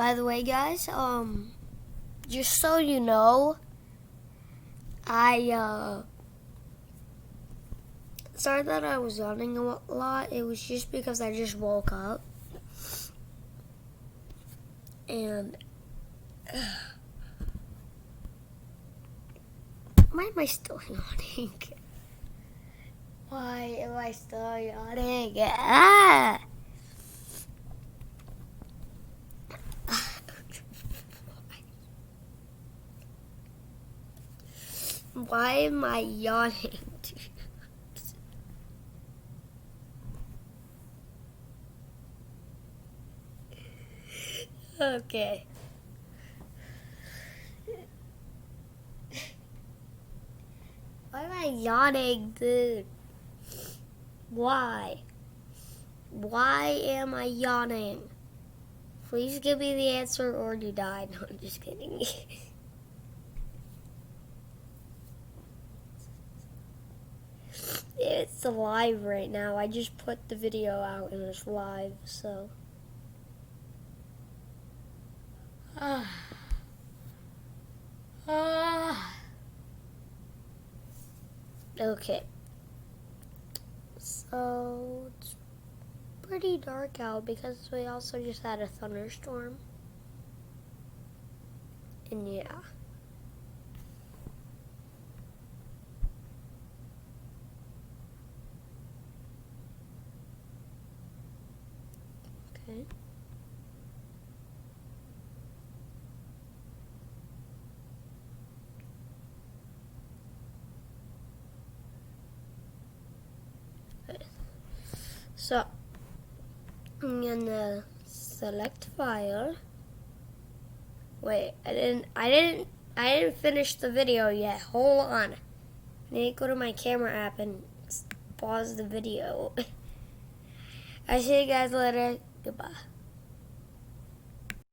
By the way, guys, just so you know, sorry that I was yawning a lot. It was just because I just woke up. And why am I still yawning? Why am I still yawning? Ah! Why am I yawning? Okay. Why am I yawning, dude? Why? Why am I yawning? Please give me the answer or you die. No, I'm just kidding. It's live right now. I just put the video out and it's live, so. Okay. So, it's pretty dark out because we also just had a thunderstorm. And yeah. Okay. So I'm gonna select file. Wait, I didn't finish the video yet. Hold on. I need to go to my camera app and pause the video. I see you guys later. Goodbye.